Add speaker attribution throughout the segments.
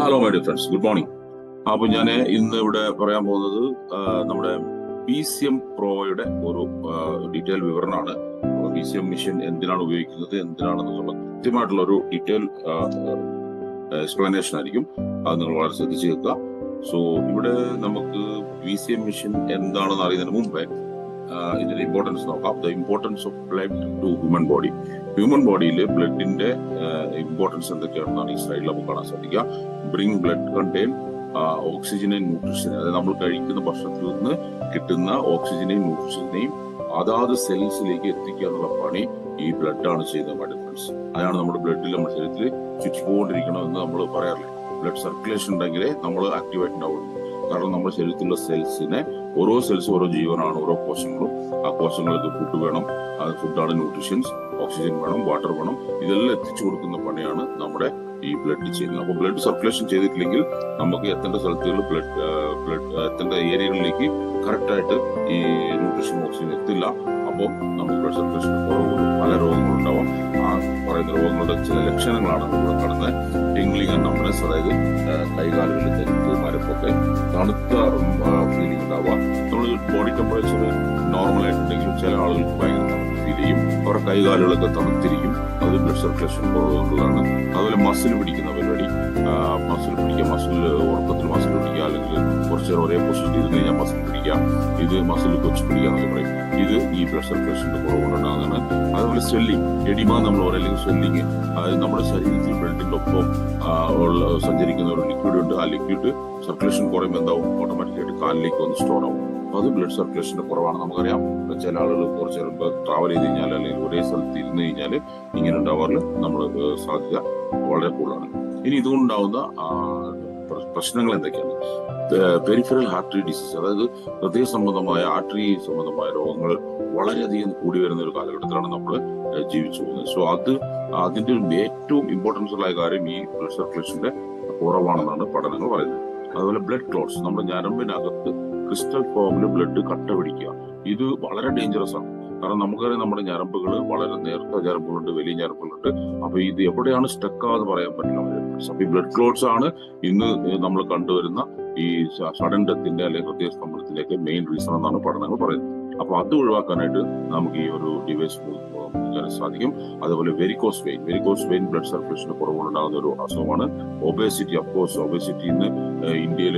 Speaker 1: Hello my dear friends, good morning. അപ്പൊ ഞാൻ ഇന്ന് ഇവിടെ പറയാൻ പോകുന്നത് നമ്മുടെ PCM പ്രോയുടെ ഒരു ഡീറ്റെയിൽ വിവരണമാണ്. PCM മെഷീൻ എന്തിനാണ് ഉപയോഗിക്കുന്നത്, എന്തിനാണെന്നുള്ള കൃത്യമായിട്ടുള്ള ഒരു ഡീറ്റെയിൽ എക്സ്പ്ലനേഷൻ ആയിരിക്കും. അത് നിങ്ങൾ വളരെ ശ്രദ്ധിച്ചു കേൾക്കുക. സോ ഇവിടെ നമുക്ക് PCM മെഷീൻ എന്താണെന്ന് അറിയുന്നതിന് മുമ്പേ ഇതിന്റെ ഇമ്പോർട്ടൻസ് നോക്കാം. The importance of blood to human body. Human ബോഡിയിൽ ബ്ലഡിന്റെ ഇമ്പോർട്ടൻസ് എന്തൊക്കെയാണെന്നാണ് ഈ സ്ലൈഡിൽ നമുക്ക് കാണാൻ സാധിക്കുക. Bring blood contain oxygen and nutrition. അതായത് നമ്മൾ കഴിക്കുന്ന ഭക്ഷണത്തിൽ നിന്ന് കിട്ടുന്ന ഓക്സിജനെയും ന്യൂട്രീഷനെയും അതാത് സെൽസിലേക്ക് എത്തിക്കുക എന്നുള്ള പണി ഈ ബ്ലഡ് ആണ് ചെയ്യുന്നത്. മൈ ഡിയർ ഫ്രണ്ട്സ്, അതാണ് നമ്മുടെ ബ്ലഡിൽ നമ്മുടെ ശരീരത്തിൽ ചുറ്റിക്കൊണ്ടിരിക്കണമെന്ന് നമ്മൾ പറയാറില്ല. ബ്ലഡ് സർക്കുലേഷൻ ഉണ്ടെങ്കിലേ നമ്മൾ ആക്റ്റീവായിട്ട് ഉണ്ടാവുള്ളൂ. കാരണം നമ്മുടെ ശരീരത്തിലുള്ള സെൽസിനെ ഓരോ സെൽസും ഓരോ ജീവനാണ്, ഓരോ കോശങ്ങളും. ആ കോശങ്ങൾക്ക് ഫുഡ് വേണം. ആ ഫുഡാണ് ന്യൂട്രീഷൻസ്. ഓക്സിജൻ വേണം, വാട്ടർ വേണം. ഇതെല്ലാം എത്തിച്ചു കൊടുക്കുന്ന പണിയാണ് നമ്മുടെ ഈ ബ്ലഡ് ചെയ്യുന്നത്. അപ്പൊ ബ്ലഡ് സർക്കുലേഷൻ ചെയ്തിട്ടില്ലെങ്കിൽ നമുക്ക് എത്തേണ്ട സ്ഥലത്തുകൾ ബ്ലഡ് എത്തേണ്ട ഏരിയകളിലേക്ക് കറക്റ്റായിട്ട് ഈ ന്യൂട്രീഷൻ ഓക്സിജൻ എത്തില്ല. അപ്പോൾ നമുക്ക് ബ്ലഡ് സർക്കുലേഷൻ കുറവുകളും പല രോഗങ്ങളുണ്ടാവാം. ആ പറയുന്ന രോഗങ്ങളുടെ ചില ലക്ഷണങ്ങളാണ് നമ്മൾ കാണുന്നത്. ടിംഗ്ലിംഗ് ആൻഡ് നംബ്നെസ്, അതായത് കൈകാലുകളിൽ തെരുത്ത് മരപ്പൊക്കെ തണുത്ത ഫീലിംഗ് ഉണ്ടാവുക. നമ്മൾ ബോഡി ടെമ്പറേച്ചർ നോർമൽ ആയിട്ടുണ്ടെങ്കിലും ചില ആളുകൾക്ക് ഭയങ്കര തണുപ്പ് ഫീൽ ചെയ്യും. അവരുടെ കൈകാലുകളൊക്കെ തണുത്തിരിക്കും. അത് ബ്ലഡ് സർക്കുലേഷൻ കുറവുകൊണ്ടുള്ളതാണ്. അതുപോലെ മസിൽ പിടിക്കുന്ന പരിപാടി, മസിൽ ഉറക്കത്തിൽ മസിൽ പിടിക്കുക, അല്ലെങ്കിൽ കുറച്ച് നേരം ഒരേ പൊസിഷനിൽ ഇരുന്ന് കഴിഞ്ഞാൽ മസിൽ പിടിക്കുക. ഇത് മസിൽ കൊച്ചു പിടിക്കുക എന്നൊക്കെ പറയും. ഇത് ഈ ബ്ലഡ് സർക്കുലേഷന്റെ കുറവുകൊണ്ടുണ്ടാകുന്നതാണ്. അതുപോലെ സ്വെല്ലിംഗ്, എഡിമ നമ്മൾ പറയും, അല്ലെങ്കിൽ സ്വെല്ലിംഗ്, അതായത് നമ്മുടെ ശരീരത്തിൽ ബ്ലഡിന്റെ ഒപ്പം സഞ്ചരിക്കുന്ന ഒരു ലിക്വിഡ് ഉണ്ട്. ആ ലിക്വിഡ് സർക്കുലേഷൻ കുറയുമ്പോൾ എന്താവും, ഓട്ടോമാറ്റിക്കായിട്ട് കാലിലേക്ക് വന്ന് സ്റ്റോർ ആവും. അത് ബ്ലഡ് സർക്കുലേഷന്റെ കുറവാണ്. നമുക്കറിയാം, ചില ആളുകൾ കുറച്ച് നേരം ട്രാവൽ ചെയ്ത് കഴിഞ്ഞാൽ അല്ലെങ്കിൽ ഒരേ സ്ഥലത്ത് ഇരുന്ന് കഴിഞ്ഞാൽ ഇങ്ങനെ ഉണ്ടാവാറില്ല. നമ്മൾ സാധ്യത വളരെ കൂടുതലാണ്. ഇനി ഇതുകൊണ്ടുണ്ടാവുന്ന പ്രശ്നങ്ങൾ എന്തൊക്കെയാണ്? പെരിഫറൽ ആർട്ടറി ഡിസീസ്, അതായത് ഹൃദയ സംബന്ധമായ ആർട്ടറി സംബന്ധമായ രോഗങ്ങൾ വളരെയധികം കൂടി വരുന്ന ഒരു കാലഘട്ടത്തിലാണ് നമ്മൾ ജീവിച്ചു പോകുന്നത്. സോ അതിന്റെ ഏറ്റവും ഇമ്പോർട്ടൻസ് ഉള്ള കാര്യം ഈ ബ്ലഡ് സർക്കുലേഷന്റെ കുറവാണെന്നാണ് പഠനങ്ങൾ പറയുന്നത്. അതുപോലെ ബ്ലഡ് ക്ലോട്ട്സ്, നമ്മുടെ ഞരമ്പിനകത്ത് ക്രിസ്റ്റൽ ഫോമിൽ ബ്ലഡ് കട്ട പിടിക്കുക. ഇത് വളരെ ഡേഞ്ചറസ് ആണ്. കാരണം നമുക്കറിയാം, നമ്മുടെ ഞരമ്പുകൾ വളരെ നേർത്ത ഞരമ്പുകളുണ്ട്, വലിയ ഞരമ്പുകളുണ്ട്. അപ്പൊ ഇത് എവിടെയാണ് സ്റ്റക്കാന്ന് പറയാൻ പറ്റില്ല. അപ്പൊ ഈ ബ്ലഡ് ക്ലോട്ട്സ് ആണ് ഇന്ന് നമ്മൾ കണ്ടുവരുന്ന ഈ സഡൻ ഡെത്തിന്റെ അല്ലെങ്കിൽ ഹൃദയസ്തംഭനത്തിലേക്ക് മെയിൻ റീസൺ എന്നാണ് പഠനങ്ങൾ പറയുന്നത്. അപ്പൊ അത് ഒഴിവാക്കാനായിട്ട് നമുക്ക് ഈ ഒരു ഡിവൈസ് സാധിക്കും. അതുപോലെ വെരിക്കോസ് വെയിൻ ബ്ലഡ് സർക്കുലേഷന് കുറവുണ്ടാകുന്ന ഒരു അസുഖമാണ്. ഒബേസിറ്റി, അഫ്കോഴ്സ് ഒബേസിറ്റി ഇന്ന് ഇന്ത്യയിൽ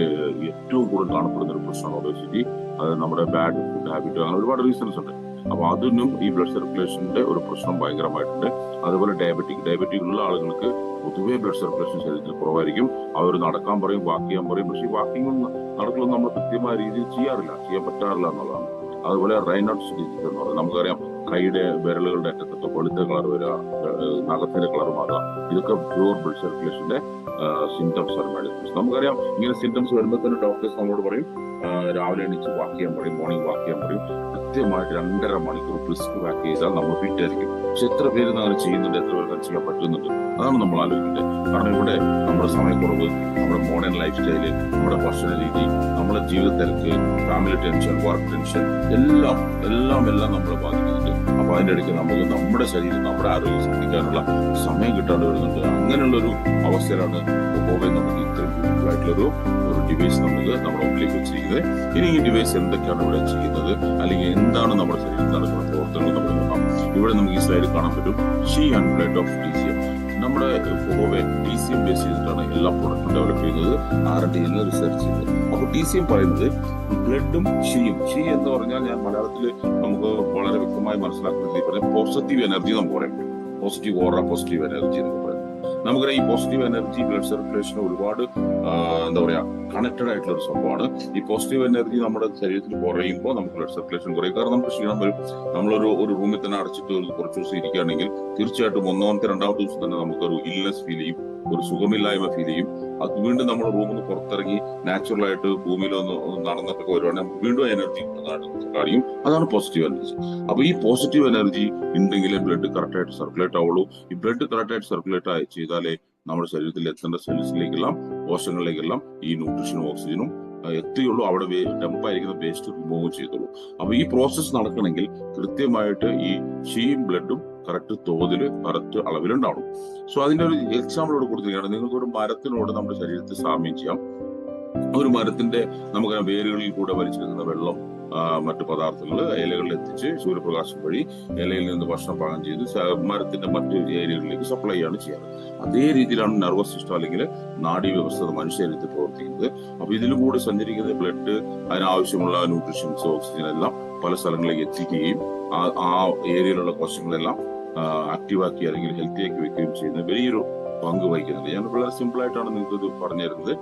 Speaker 1: ഏറ്റവും കൂടുതൽ കാണപ്പെടുന്ന ഒരു പ്രശ്നമാണ് ഒബേസിറ്റി. അത് നമ്മുടെ ബാഡ് ഫുഡ് ഹാബിറ്റ്, അങ്ങനെ ഒരുപാട് റീസൺസ് ഉണ്ട്. അപ്പൊ അതിനും ഈ ബ്ലഡ് സർക്കുലേഷന്റെ ഒരു പ്രശ്നം ഭയങ്കരമായിട്ടുണ്ട്. അതുപോലെ ഡയബറ്റിക് ഉള്ള ആളുകൾക്ക് പൊതുവെ ബ്ലഡ് സർക്കുലേഷൻ ശരീരത്തിൽ കുറവായിരിക്കും. അവർ നടക്കാൻ പറയും, വാക്ക് ചെയ്യാൻ പറയും. പക്ഷേ ഈ വാക്കിങ്ങും നടക്കലൊന്നും നമ്മൾ കൃത്യമായ രീതിയിൽ ചെയ്യാൻ പറ്റാറില്ല എന്നുള്ളതാണ്. അതുപോലെ റൈനോട്ട്സ് ഡിസീസ് എന്ന് പറയുന്നത് നമുക്കറിയാം, കൈയുടെ വിരലുകളുടെ അറ്റത്തൊക്കെ വെളുത്ത കളർ വരിക, നഖത്തിന്റെ കളർ മാറുക, ഇതൊക്കെ പ്യൂർ ബ്ലഡ് സർക്കുലേഷന്റെ സിംറ്റംസ് ആണ്. നമുക്കറിയാം, ഇങ്ങനെ സിംറ്റംസ് വരുമ്പോൾ തന്നെ ഡോക്ടേഴ്സ് നമ്മളോട് പറയും, രാവിലെ എണീച്ച് വാക്ക് ചെയ്യാൻ പറയും, മോർണിംഗ് വാക്ക് ചെയ്യാൻ പറയും. കൃത്യമായിട്ട് 2.5 മണിക്കൂർ ബ്രിസ്ക് വാക്ക് ചെയ്താൽ നമ്മൾ ഫിറ്റ് ആയിരിക്കും. പക്ഷെ എത്ര പേര് അങ്ങനെ ചെയ്യുന്നുണ്ട്, എത്ര പേർക്ക് ചെയ്യാൻ പറ്റുന്നുണ്ട്, അതാണ് നമ്മൾ ആലോചിക്കേണ്ടത്. കാരണം ഇവിടെ നമ്മുടെ സമയക്കുറവ്, നമ്മുടെ മോഡേൺ ലൈഫ് സ്റ്റൈല്, നമ്മുടെ ഭക്ഷണ രീതി, നമ്മുടെ ജീവിത തിരക്ക്, ഫാമിലി ടെൻഷൻ, വർക്ക് ടെൻഷൻ എല്ലാം നമ്മളെ ബാധിക്കുന്നുണ്ട്. അപ്പൊ അതിന്റെ ഇടയ്ക്ക് നമുക്ക് നമ്മുടെ ശരീരം, നമ്മുടെ ആരോഗ്യം ശ്രദ്ധിക്കാനുള്ള സമയം കിട്ടാണ്ട് വരുന്നുണ്ട്. അങ്ങനെയുള്ളൊരു അവസ്ഥയിലാണ് നമുക്ക് ഇത്രയും ആയിട്ടുള്ളൊരു ഡിവൈസ് നമുക്ക് നമ്മുടെ മുമ്പിലേക്ക് വെച്ചിരിക്കുന്നത്. ഇനി ഈ ഡിവൈസ് എന്തൊക്കെയാണ് ഇവിടെ ചെയ്യുന്നത്, അല്ലെങ്കിൽ എന്താണ് നമ്മുടെ ശരീരത്തിൽ നടക്കുന്ന പ്രവർത്തനങ്ങൾ നമ്മൾ നോക്കാം. ഇവിടെ നമുക്ക് ഈ സ്ലൈഡിൽ കാണാൻ പറ്റും she and blood of TCM. നമ്മുടെ ഹോവെ TCM ബേസ് ചെയ്തിട്ടാണ് എല്ലാ പ്രൊഡക്റ്റും ഡെവലപ്പ് ചെയ്യുന്നത്, R&D റിസർച്ച് ചെയ്യുന്നത്. അപ്പൊ TCM പറയുന്നത് ബ്ലഡും ഷീയും. ഷീ എന്ന് പറഞ്ഞാൽ ഞാൻ മലയാളത്തിൽ നമുക്ക് വളരെ വ്യക്തമായി മനസ്സിലാക്കുന്നത് പോസിറ്റീവ് എനർജി നമുക്ക് പറയാൻ പറ്റും. പോസിറ്റീവ് ഓറ, പോസിറ്റീവ് എനർജി എന്ന് പറയുന്നത് നമുക്കറിയാം. ഈ പോസിറ്റീവ് എനർജി ബ്ലഡ് സർക്കുലേഷന് ഒരുപാട് കണക്റ്റഡ് ആയിട്ടുള്ള ഒരു സംഭവമാണ്. ഈ പോസിറ്റീവ് എനർജി നമ്മുടെ ശരീരത്തിൽ കുറയുമ്പോൾ നമുക്ക് ബ്ലഡ് സർക്കുലേഷൻ കുറയും. കാരണം നമുക്ക് ക്ഷീണം വരും. നമ്മളൊരു റൂമിൽ തന്നെ അടച്ചിട്ട് കുറച്ച് ദിവസം ഇരിക്കുകയാണെങ്കിൽ തീർച്ചയായിട്ടും രണ്ടാമത്തെ ദിവസം തന്നെ നമുക്കൊരു ഇൽനെസ് ഫീൽ ചെയ്യും, ഒരു സുഖമില്ലായ്മ ഫീൽ ചെയ്യും. അത് വീണ്ടും നമ്മുടെ റൂമിൽ നിന്ന് പുറത്തിറങ്ങി നാച്ചുറലായിട്ട് ഭൂമിയിലൊന്ന് നടന്നൊക്കെ വരുവാണെങ്കിൽ നമുക്ക് വീണ്ടും എനർജി കാണിക്കും. അതാണ് പോസിറ്റീവ് എനർജി. അപ്പൊ ഈ പോസിറ്റീവ് എനർജി ഉണ്ടെങ്കിലേ ബ്ലഡ് കറക്റ്റായിട്ട് സർക്കുലേറ്റ് ആവുള്ളൂ. ഈ ബ്ലഡ് കറക്റ്റായിട്ട് സർക്കുലേറ്റ് ചെയ്താലേ നമ്മുടെ ശരീരത്തിൽ എത്തേണ്ട സെൽസിലേക്കെല്ലാം, കോശങ്ങളിലേക്കെല്ലാം ഈ ന്യൂട്രീഷനും ഓക്സിജനും എത്തുകയുള്ളൂ, അവിടെ ഡംപായിരിക്കുന്ന വേസ്റ്റ് റിമൂവ് ചെയ്തുള്ളൂ. അപ്പൊ ഈ പ്രോസസ്സ് നടക്കണമെങ്കിൽ കൃത്യമായിട്ട് ഈ ഷീയും ബ്ലഡും കറക്റ്റ് തോതിൽ കറക്റ്റ് അളവിലുണ്ടാവണം. സോ അതിന്റെ ഒരു എക്സാമ്പിളോട് കൊടുത്തിരിക്കുകയാണ്. നിങ്ങൾക്ക് ഒരു മരത്തിനോട് നമ്മുടെ ശരീരത്തിൽ സാമ്യം ചെയ്യാം. ഒരു മരത്തിന്റെ നമുക്ക് വേരുകളിൽ കൂടെ വലിച്ചെടുക്കുന്ന വെള്ളം, മറ്റു പദാർത്ഥങ്ങൾ ഇലകളിൽ എത്തിച്ച് സൂര്യപ്രകാശം വഴി ഇലയിൽ നിന്ന് ഭക്ഷണം പാകം ചെയ്ത് മരത്തിന്റെ മറ്റു ഏരിയകളിലേക്ക് സപ്ലൈ ചെയ്യാണ് ചെയ്യാറ്. അതേ രീതിയിലാണ് നെർവസ് സിസ്റ്റം അല്ലെങ്കിൽ നാഡീവ്യവസ്ഥ മനുഷ്യ ശരീരത്തിൽ പ്രവർത്തിക്കുന്നത്. അപ്പൊ ഇതിലും കൂടി സഞ്ചരിക്കുന്ന ബ്ലഡ് അതിനാവശ്യമുള്ള ന്യൂട്രീഷൻസ്, ഓക്സിജൻ എല്ലാം പല സ്ഥലങ്ങളിലേക്ക് എത്തിക്കുകയും ആ ഏരിയയിലുള്ള കോശങ്ങളെല്ലാം ആക്റ്റീവാക്കി അല്ലെങ്കിൽ ഹെൽത്തി ആക്കി വെക്കുകയും ചെയ്യുന്ന വലിയൊരു പങ്ക് വഹിക്കുന്നുണ്ട്. ഞാൻ വളരെ സിമ്പിൾ ആയിട്ടാണ് നിങ്ങൾക്ക് ഇത് പറഞ്ഞു തരുന്നത്.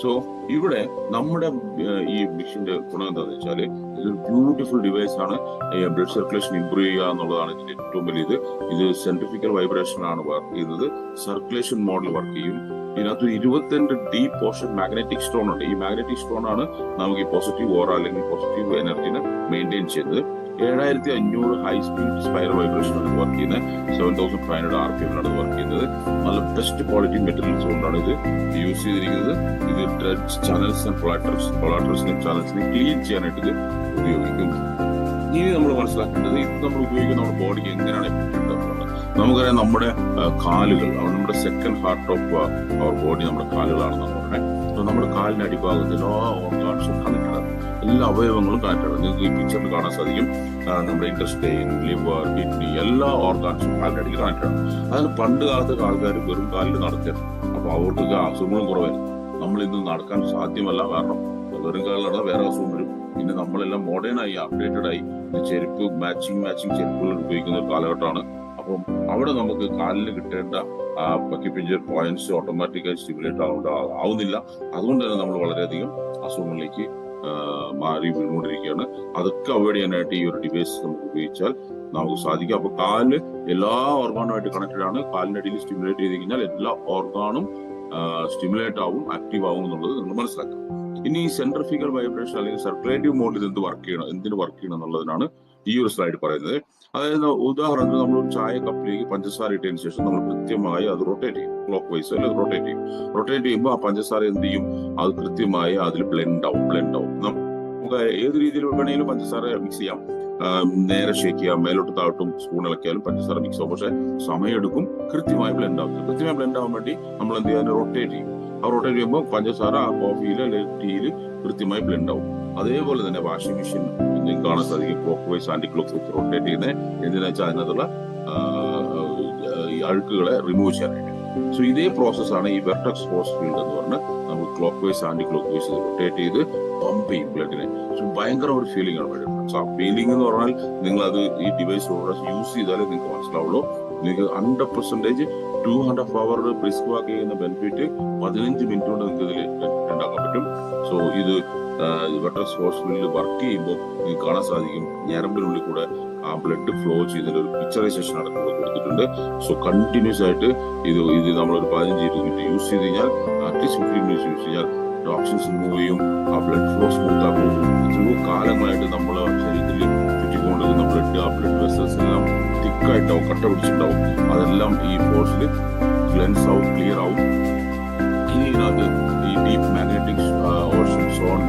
Speaker 1: സോ ഇവിടെ നമ്മുടെ ഈ മെഷീന്റെ ഗുണം എന്താണെന്ന് വെച്ചാല് ഇതൊരു ബ്യൂട്ടിഫുൾ ഡിവൈസ് ആണ്. ബ്ലഡ് സർക്കുലേഷൻ ഇംപ്രൂവ് ചെയ്യുക എന്നുള്ളതാണ് ഇതിന്റെ ഏറ്റവും വലിയത്. ഇത് സെൻട്രിഫ്യൂഗൽ വൈബ്രേഷൻ ആണ് വർക്ക് ചെയ്യുന്നത്, സർക്കുലേഷൻ മോഡിൽ വർക്ക് ചെയ്യും. ഇതിനകത്ത് 22 ഡീപ് പോർഷൻ മാഗ്നറ്റിക് സ്റ്റോൺ ഉണ്ട്. ഈ മാഗ്നറ്റിക് സ്റ്റോൺ ആണ് നമുക്ക് ഈ പോസിറ്റീവ് ഓറ അല്ലെങ്കിൽ പോസിറ്റീവ് എനർജിനെ മെയിൻറ്റെയിൻ ചെയ്യുന്നത്. 7500 ഹൈ സ്പീഡ് സ്പൈറൽ വൈബ്രേഷൻ ആണ് വർക്ക് ചെയ്യുന്നത്. 7500 RPM ആണ് വർക്ക് ചെയ്യുന്നത്. നല്ല ബെസ്റ്റ് ക്വാളിറ്റി മെറ്റീരിയൽസ് കൊണ്ടാണ് ഇത് യൂസ് ചെയ്തിരിക്കുന്നത്. ഇത് ഡ്രെഡ്ജ് ചാനൽസ് ആൻഡ് കൊളാട്രൽസിനെ ചാനൽസിനെ ക്ലീൻ ചെയ്യാനായിട്ട് ഇത് ഉപയോഗിക്കും. ഇനി നമ്മൾ മനസ്സിലാക്കേണ്ടത് ഇത് നമ്മൾ ഉപയോഗിക്കുന്ന നമ്മുടെ ബോഡിക്ക് എങ്ങനെയാണ് എഫക്ട്. നമുക്കറിയാം നമ്മുടെ കാലുകൾ, നമ്മുടെ second heart of our body നമ്മുടെ കാലുകളാണെന്നാണ് പറയുന്നത്. നമ്മുടെ കാലിന്റെ അടിഭാഗത്ത് എല്ലാ ഓർഗാൻസും കണക്റ്റഡ് ആണ്, എല്ലാ അവയവങ്ങളും കണക്റ്റഡ് ആണ്. നിങ്ങൾക്ക് ഈ പിക്ചറിൽ കാണാൻ സാധിക്കും. നമ്മുടെ ഇൻറ്റസ്റ്റൈൻ, ലിവർ, കിഡ്നി എല്ലാ ഓർഗാൻസും കാലിന്റെ അടിയിൽ കണക്റ്റഡ് ആണ്. അതിന് പണ്ട് കാലത്തൊക്കെ ആൾക്കാർ വെറും കാലിൽ നടക്കരുത്, അപ്പൊ അവർക്ക് അസുഖങ്ങളും കുറവായിരുന്നു. നമ്മൾ ഇന്ന് നടക്കാൻ സാധ്യമല്ല, കാരണം വെറും കാലിൽ നടന്നാൽ വേറെ അസുഖം വരും. പിന്നെ നമ്മളെല്ലാം മോഡേൺ ആയി, അപ്ഡേറ്റഡ് ആയി, ചെരുപ്പ് മാച്ചിങ് ചെരുപ്പുകൾ ഉപയോഗിക്കുന്ന ഒരു കാലഘട്ടമാണ്. അപ്പം അവിടെ നമുക്ക് കാലിൽ കിട്ടേണ്ട അക്യുപഞ്ചർ പോയിന്റ്സ് ഓട്ടോമാറ്റിക്കായി സ്റ്റിമുലേറ്റ് ആവുന്നില്ല. അതുകൊണ്ട് തന്നെ നമ്മൾ വളരെയധികം അസുഖങ്ങളിലേക്ക് മാറി വീണുകൊണ്ടിരിക്കുകയാണ്. അതൊക്കെ അവോയ്ഡ് ചെയ്യാനായിട്ട് ഈ ഒരു ഡിവൈസ് നമുക്ക് ഉപയോഗിച്ചാൽ നമുക്ക് സാധിക്കും. അപ്പൊ കാല് എല്ലാ ഓർഗാനുമായിട്ട് കണക്റ്റഡ് ആണ്. കാലിന്റെ അടിയിൽ സ്റ്റിമുലേറ്റ് ചെയ്ത് കഴിഞ്ഞാൽ എല്ലാ ഓർഗാനും സ്റ്റിമുലേറ്റ് ആവും, ആക്റ്റീവ് ആവും എന്നുള്ളത് നിങ്ങൾ മനസ്സിലാക്കാം. ഇനി ഈ സെൻട്രിഫ്യൂഗൽ വൈബ്രേഷൻ അല്ലെങ്കിൽ സർക്കുലേറ്റീവ് മോഡിൽ എന്തിന് വർക്ക് ചെയ്യണം എന്നുള്ളതിനാണ് ഈ ഒരു സ്ലൈഡ് പറയുന്നത്. അതായത് ഉദാഹരണത്തിന് നമ്മളൊരു ചായ കപ്പിലേക്ക് പഞ്ചസാര ഇട്ടതിന് ശേഷം നമ്മൾ കൃത്യമായി അത് റൊട്ടേറ്റ് ചെയ്യും, ക്ലോക്ക് വൈസ് അല്ലെങ്കിൽ റൊട്ടേറ്റ് ചെയ്യുമ്പോൾ ആ പഞ്ചസാര എന്ത് ചെയ്യും, അത് കൃത്യമായി അതിൽ ബ്ലെൻഡ് ആവും. നമുക്ക് ഏത് രീതിയിൽ വേണമെങ്കിലും പഞ്ചസാര മിക്സ് ചെയ്യാം. നേരെ ഷേക്ക് ചെയ്യാം, മേലോട്ട് താഴോട്ടും സ്പൂൺ ഇളക്കിയാലും പഞ്ചസാര മിക്സ് ആവും. പക്ഷെ സമയമെടുക്കും, കൃത്യമായി ബ്ലെൻഡ് ആവാൻ വേണ്ടി നമ്മൾ എന്ത് ചെയ്യാൻ റൊട്ടേറ്റ് ചെയ്യും. ആ റൊട്ടേറ്റ് ചെയ്യുമ്പോൾ പഞ്ചസാര ആ കോഫിയിൽ അല്ലെങ്കിൽ ടീയിൽ കൃത്യമായി ബ്ലെൻഡ് ആവും. അതേപോലെ തന്നെ വാഷിംഗ് മെഷീൻ നിങ്ങൾക്ക് കാണാൻ സാധിക്കും, clockwise anticlockwise rotate ചെയ്യുന്നത് എന്തിനാ വെച്ചാൽ അതിനകത്തുള്ള ഈ അഴുക്കുകളെ റിമൂവ് ചെയ്യാനായിട്ട്. സോ ഇതേ പ്രോസസ്സാണ് ഈ വെർട്ടെക്സ് ഫോഴ്സ് ഫീൽഡ് എന്ന് പറഞ്ഞ് നമുക്ക് clockwise anticlockwise rotate ചെയ്ത് പമ്പ് ചെയ്യും ബ്ലഡിനെ. സോ ഭയങ്കര ഒരു ഫീലിംഗ് ആണ് വരുന്നത്. സോ ആ ഫീലിംഗ് എന്ന് പറഞ്ഞാൽ നിങ്ങൾ അത് ഈ ഡിവൈസ് യൂസ് ചെയ്താലേ നിങ്ങൾക്ക് മനസ്സിലാവുള്ളൂ. നിങ്ങൾക്ക് 100% 200 hour ബ്രിസ്ക് വാക്ക് ചെയ്യുന്ന ബെനിഫിറ്റ് 15 മിനിറ്റ് കൊണ്ട് നിങ്ങൾക്ക് ഇതിൽ ഉണ്ടാക്കാൻ പറ്റും. സോ ഇത് വെർട്ടെക്സ് ഫോഴ്സ് ഫീൽഡ് വർക്ക് ചെയ്യുമ്പോൾ നിങ്ങൾക്ക് കാണാൻ സാധിക്കും ഞരമ്പിനുള്ളിൽ കൂടെ ആ ബ്ലഡ് ഫ്ലോ ചെയ്യുന്നതിൽ ഒരു പിക്ചറൈസേഷൻ അടക്കം കൊടുത്തിട്ടുണ്ട്. സോ കണ്ടിന്യൂസ് ആയിട്ട് ഇത് നമ്മളൊരു 15-20 മിനിറ്റ് യൂസ് ചെയ്ത് കഴിഞ്ഞാൽ, അറ്റ്ലീസ്റ്റ് 15 മിനിറ്റ്സ് യൂസ് ചെയ്യാൽ ടോക്സിൻസ് റിമൂവ് ചെയ്യും, ആ ബ്ലഡ് ഫ്ലോ സ്മൂത്ത് ആക്കും. ഇത്രയും കാലമായിട്ട് നമ്മളെ ശരീരത്തിൽ ചുറ്റിക്കൊണ്ടിരുന്ന ബ്ലഡ് വെസൽസ് എല്ലാം തിക്കായിട്ടാവും, കട്ട പിടിച്ചിട്ടുണ്ടാവും. അതെല്ലാം ഈ ഫോഴ്സിൽ ക്ലെൻസ് ആവും, ക്ലിയർ ആവും. ഇനി ഇതിനകത്ത് ഈ ഡീപ്പ് മാഗ്നറ്റിക് ഓഷൻ സ്റ്റോൺ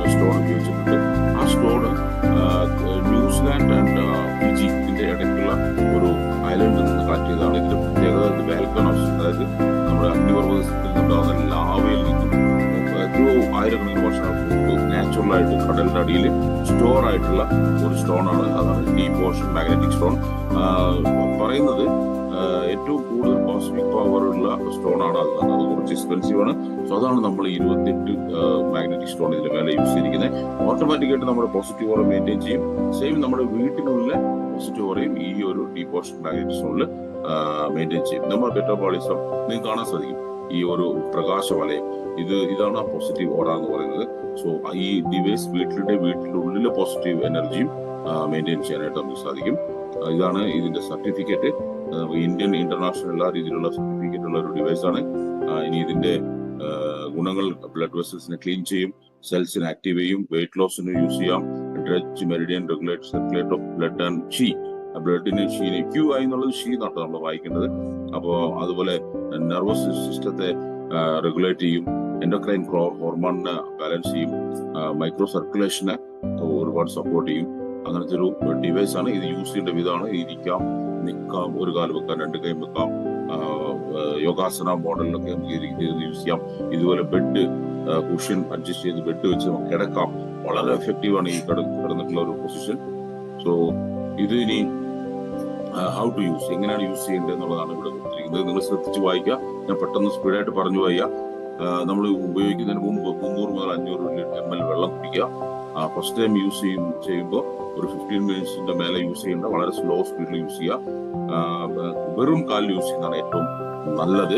Speaker 1: ഉപയോഗിച്ചിട്ടുണ്ട്. ആ സ്റ്റോൺ ന്യൂസിലാൻഡ് ആൻഡ് ഫിജി ഇതിന്റെ ഇടയ്ക്കുള്ള ഒരു ഐലൻഡിൽ നിന്ന് കളക്ട് ചെയ്തതാണ്. ഇതിന്റെ പ്രത്യേകത വാൽക്കനോസ്, അതായത് നമ്മുടെ അഗ്നിപർവ്വതത്തിൽ നിന്നുണ്ടാകുന്ന ലാവയിൽ നിന്നും എത്രയോ ആയിരക്കണക്കിന് വർഷങ്ങൾക്ക് മുമ്പ് നാച്ചുറൽ ആയിട്ട് കടലിന്റെ അടിയിൽ സ്റ്റോർ ആയിട്ടുള്ള ഒരു സ്റ്റോൺ ആണ്. അതാണ് ഡീപ്പ് ഓഷൻ മാഗ്നറ്റിക് സ്റ്റോൺ. പറയുന്നത് ഏറ്റവും കൂടുതൽ കോസ്മിക് പവർ ഉള്ള സ്റ്റോൺ ആണ്. അത് കുറച്ച് എക്സ്പെൻസീവ് ആണ്. സോ അതാണ് നമ്മൾ 28 മാഗ്നറ്റിക് സ്റ്റോൺ ഇതിന്റെ മേലെ യൂസ് ചെയ്തിരിക്കുന്നത്. ഓട്ടോമാറ്റിക്കായിട്ട് നമ്മുടെ പോസിറ്റീവ് ഓറ മെയിൻറ്റെയിൻ ചെയ്യും. സെയിം നമ്മുടെ വീട്ടിനുള്ളിലെ പോസിറ്റീവ് ഓറയും ഈ ഒരു ഡീപ്പ് ഓഷൻ മാഗ്നറ്റിക് സ്റ്റോണിൽ മെയിൻറ്റെയിൻ ചെയ്യും. നമ്മുടെ മെറ്റബോളിസം നിങ്ങൾക്ക് കാണാൻ സാധിക്കും. ഈ ഒരു പ്രകാശവലയം ഇതാണ് ആ പോസിറ്റീവ് ഓറ എന്ന് പറയുന്നത്. സോ ഈ ഡിവൈസ് വീട്ടിന്റെ ഉള്ളിലെ പോസിറ്റീവ് എനർജിയും മെയിൻറ്റെയിൻ ചെയ്യാനായിട്ട് നമുക്ക് സാധിക്കും. ഇതാണ് ഇതിന്റെ സർട്ടിഫിക്കറ്റ്. ഇന്ത്യൻ ഇന്റർനാഷണൽ എല്ലാ രീതിയിലുള്ള സർട്ടിഫിക്കറ്റ് ഉള്ള ഒരു ഡിവൈസ് ആണ്. ഇനി ഇതിന്റെ ഗുണങ്ങൾ ബ്ലഡ് വെസൽസിനെ ക്ലീൻ ചെയ്യും, സെൽസിനെ ആക്റ്റീവ് ചെയ്യും, വെയിറ്റ് ലോസിന് യൂസ് ചെയ്യാം, dredge meridian regulate circulate of blood and ഷീ. ബ്ലഡിന് ഷീനെ ക്യൂ ആയി എന്നുള്ളത് ഷീ എന്നാണ് നമ്മൾ വായിക്കേണ്ടത്. അപ്പോൾ അതുപോലെ നെർവസ് സിസ്റ്റത്തെ റെഗുലേറ്റ് ചെയ്യും, എൻഡോക്രൈൻ ഹോർമോണിനെ ബാലൻസ് ചെയ്യും, മൈക്രോ സർക്കുലേഷനെ ഒരുപാട് സപ്പോർട്ട് ചെയ്യും. അങ്ങനത്തെ ഒരു ഡിവൈസ് ആണ്. ഇത് യൂസ് ചെയ്യേണ്ട വിധമാണ് ഇരിക്കാം, നിൽക്കാം, ഒരു കാല് വെക്കാം, രണ്ട് കൈ വെക്കാം, യോഗാസന മോഡലിലൊക്കെ നമുക്ക് യൂസ് ചെയ്യാം. ഇതുപോലെ ബെഡ് കുഷൻ അഡ്ജസ്റ്റ് ചെയ്ത് ബെഡ് വെച്ച് നമുക്ക് കിടക്കാം. വളരെ എഫക്റ്റീവ് ആണ് ഈ കിടന്നിട്ടുള്ള ഒരു പൊസിഷൻ. സോ ഇത് ഇനി ഹൗ ടു യൂസ്, എങ്ങനെയാണ് യൂസ് ചെയ്യേണ്ടത് എന്നുള്ളതാണ് ഇവിടെ കൊടുത്തിരിക്കുന്നത്. നിങ്ങൾ ശ്രദ്ധിച്ച് വായിക്കുക. ഞാൻ പെട്ടെന്ന് സ്പീഡായിട്ട് പറഞ്ഞു പോയ നമ്മൾ ഉപയോഗിക്കുന്നതിന് മുമ്പ് 300 മുതൽ 500 ml വെള്ളം കുടിക്കുക. ഫസ്റ്റ് ടൈം യൂസ് ചെയ്യുമ്പോൾ ഒരു 15 മിനിറ്റ്സിന്റെ മേലെ യൂസ് ചെയ്യേണ്ട, വളരെ സ്ലോ സ്പീഡിൽ യൂസ് ചെയ്യുക. വെറും കാലിൽ യൂസ് ചെയ്യുന്നതാണ് ഏറ്റവും നല്ലത്.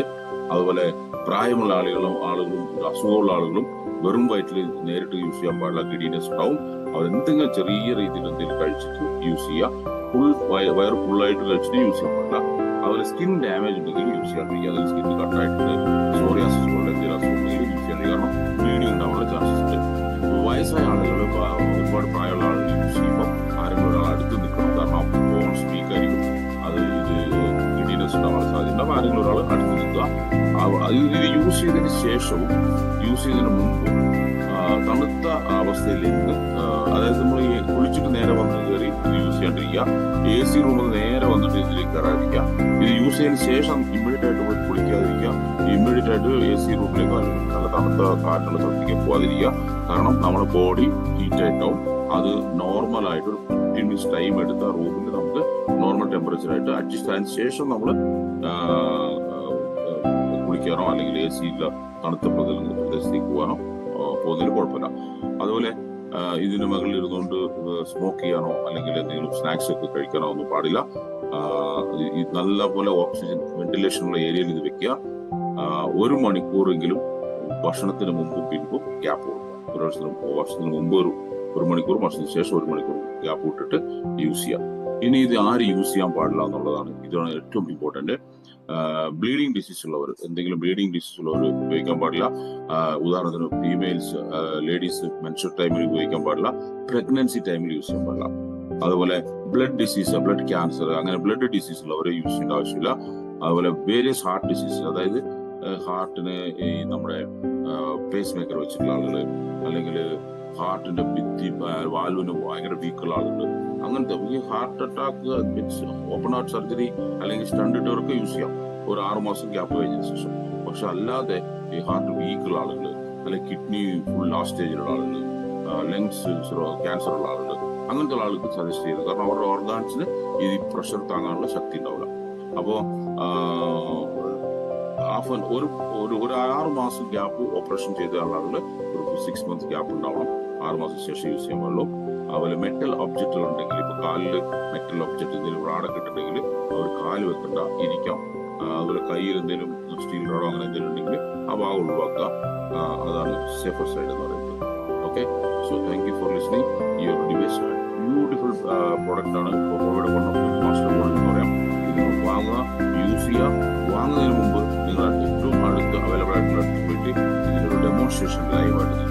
Speaker 1: അതുപോലെ പ്രായമുള്ള ആളുകളും അസുഖമുള്ള ആളുകളും വെറും വയറ്റിൽ നേരിട്ട് യൂസ് ചെയ്യാൻ പാടില്ല. ഗിഡിനെസ് ഉണ്ടാവും. അവരെന്തെങ്കിലും ചെറിയ രീതിയിൽ എന്തെങ്കിലും കഴിച്ചിട്ട് യൂസ് ചെയ്യുക. വയറ് ഫുള്ളായിട്ട് കഴിച്ചിട്ട് യൂസ് ചെയ്യാൻ പാടില്ല. അതുപോലെ സ്കിൻ ഡാമേജ് ഉണ്ടെങ്കിൽ യൂസ് ചെയ്യാണ്ടിരിക്കുക. അതിൽ സ്കിൻ കട്ടായിട്ട് സോറിയാസിസ് പോലെ എന്തെങ്കിലും അസുഖം യൂസ് ചെയ്യാണ്ടിരിക്കുക. കാരണം ബ്ലീഡിങ് ഉണ്ടാവാനുള്ള ചാൻസസ് ഉണ്ട്. വയസ്സായ ആളുകൾ, ഒരുപാട് പ്രായമുള്ള ആളുകൾ യൂസ് ചെയ്യുമ്പോൾ ആരെങ്കിലും ഒരാൾ അടുത്ത് നിൽക്കണം. കാരണം ഫോൺ സ്പീക്ക് ആയിരിക്കും, അത് ഗിഡിനെസ് ഉണ്ടാവാനുള്ള സാധ്യത. അപ്പോൾ ആരെങ്കിലും ഒരാൾ അടുത്ത് നിൽക്കുക. ഇത് യൂസ് ചെയ്തതിന് ശേഷവും യൂസ് ചെയ്തതിന് മുമ്പും തണുത്ത അവസ്ഥയിൽ നിന്ന്, അതായത് നമ്മൾ ഈ കുളിച്ചിട്ട് നേരെ വന്ന് കയറി ഇത് യൂസ് ചെയ്യാണ്ടിരിക്കുക. AC റൂമിൽ നേരെ വന്നിട്ട് ഇതിലേക്ക് കയറാതിരിക്കുക. ഇത് യൂസ് ചെയ്തതിന് ശേഷം ഇമ്മീഡിയറ്റ് ആയിട്ട് പോയി കുളിക്കാതിരിക്കുക. ഇമ്മീഡിയറ്റ് ആയിട്ട് AC റൂമിലേക്ക് നല്ല തണുത്ത കാറ്റുള്ള സ്ഥലത്തേക്ക് പോകാതിരിക്കുക. കാരണം നമ്മുടെ ബോഡി ഹീറ്റ് ആയിട്ടാവും. അത് നോർമലായിട്ട് ഒരു 15 മിനിറ്റ്സ് ടൈം എടുത്ത റൂമിൽ നമുക്ക് നോർമൽ ടെമ്പറേച്ചറായിട്ട് അഡ്ജസ്റ്റ് ആയതിനു ശേഷം നമ്മൾ കുളിക്കാനോ അല്ലെങ്കിൽ AC തണുത്ത പ്രദേശത്തേക്ക് പോകാനോ പോകുന്നതിന് കുഴപ്പമില്ല. അതുപോലെ ഇതിന് മുകളിൽ ഇരുന്നുകൊണ്ട് സ്മോക്ക് ചെയ്യാനോ അല്ലെങ്കിൽ എന്തെങ്കിലും സ്നാക്സ് ഒക്കെ കഴിക്കാനോ ഒന്നും പാടില്ല. നല്ല പോലെ ഓക്സിജൻ വെന്റിലേഷനുള്ള ഏരിയയിൽ ഇത് വെക്കുക. 1 മണിക്കൂറെങ്കിലും ഭക്ഷണത്തിന് മുമ്പും പിൻപും ഗ്യാപ്പ് കൊടുക്കുക. ഭക്ഷണത്തിന് മുമ്പ് ഒരു മണിക്കൂർ, ഭക്ഷണത്തിന് ശേഷം 1 മണിക്കൂർ ഗ്യാപ്പ് വിട്ടിട്ട് യൂസ് ചെയ്യാം. ഇനി ഇത് ആര് യൂസ് ചെയ്യാൻ പാടില്ല എന്നുള്ളതാണ്. ഇതാണ് ഏറ്റവും ഇമ്പോർട്ടന്റ്. ബ്ലീഡിങ് ഡിസീസ് ഉള്ളവർ, എന്തെങ്കിലും ബ്ലീഡിങ് ഡിസീസ് ഉള്ളവർ ഉപയോഗിക്കാൻ പാടില്ല. ഉദാഹരണത്തിന് ഫീമെയിൽസ്, ലേഡീസ് മെൻസ്ട്രൽ ടൈമിൽ ഉപയോഗിക്കാൻ പാടില്ല. പ്രഗ്നൻസി ടൈമിൽ യൂസ് ചെയ്യാൻ പാടില്ല. അതുപോലെ ബ്ലഡ് ഡിസീസ്, ബ്ലഡ് ക്യാൻസർ, അങ്ങനെ ബ്ലഡ് ഡിസീസ് ഉള്ളവരെ യൂസ് ചെയ്യേണ്ട ആവശ്യമില്ല. അതുപോലെ വേരിയസ് ഹാർട്ട് ഡിസീസ്, അതായത് ഹാർട്ടിന് ഈ നമ്മുടെ പേസ് മേക്കർ വെച്ചിട്ടുള്ള ആളുകൾ, അല്ലെങ്കിൽ ഹാർട്ടിന്റെ ഭിത്തി വാൽവിന് ഭയങ്കര വീക്കുള്ള ആളുകൾ, അങ്ങനത്തെ ഈ heart attack means open heart surgery അല്ലെങ്കിൽ സ്റ്റണ്ട് ഇട്ടവർക്ക് യൂസ് ചെയ്യാം ഒരു 6 മാസം ഗ്യാപ്പ് കഴിഞ്ഞതിന് ശേഷം. പക്ഷെ അല്ലാതെ ഈ ഹാർട്ട് വീക്കുള്ള ആളുകൾ, അല്ലെങ്കിൽ കിഡ്നി ഫുൾ ലാസ്റ്റ് സ്റ്റേജിലുള്ള ആളുകൾ, ലങ്സ് ക്യാൻസർ ഉള്ള ആളുകൾ, അങ്ങനത്തെ ആളുകൾക്ക് സജസ്റ്റ് ചെയ്തു. കാരണം അവരുടെ ഓർഗാൻസിന് ഈ പ്രഷർ താങ്ങാനുള്ള ശക്തി ഉണ്ടാവില്ല. അപ്പോൾ ഒരു 6 മാസം ഗ്യാപ്പ് ഓപ്പറേഷൻ ചെയ്ത ആളുകൾ ഒരു 6 മന്ത്സ് ഗ്യാപ്പ് ഉണ്ടാവണം. 6 മാസം ശേഷം യൂസ് ചെയ്യാൻ പാടുള്ളൂ. അതുപോലെ മെറ്റൽ ഒബ്ജക്റ്റുകൾ ഉണ്ടെങ്കിൽ, ഇപ്പൊ കാലിൽ മെറ്റൽ ഒബ്ജക്റ്റ് എന്തെങ്കിലും റാഡൊക്കെ ഇട്ടുണ്ടെങ്കിൽ അവർ കാല് വെക്കണ്ട, ഇരിക്കാം. അതുപോലെ കയ്യിൽ എന്തെങ്കിലും സ്റ്റീൽ റോഡോ അങ്ങനെ എന്തെങ്കിലും ഉണ്ടെങ്കിൽ ആ ഭാഗം ഒഴിവാക്കുക. അതാണ് സേഫർ സൈഡ് എന്ന് പറയുന്നത്. Okay, so thank you for listening. ഈ ഒരു ഡിവൈസ് ബ്യൂട്ടിഫുൾ പ്രോഡക്റ്റ് ആണ്. കോവിഡ് മാസ്റ്റർ മോഡൽ എന്ന് പറയാം. ഇത് വാങ്ങുക, യൂസ് ചെയ്യുക. വാങ്ങുന്നതിന് മുമ്പ് നിങ്ങൾ ഏറ്റവും അടുത്ത് അവൈലബിൾ ആയിട്ടുള്ള പോയിട്ട് ഇതിനൊരു ഡെമോൺസ്ട്രേഷൻ ലൈവായിട്ട്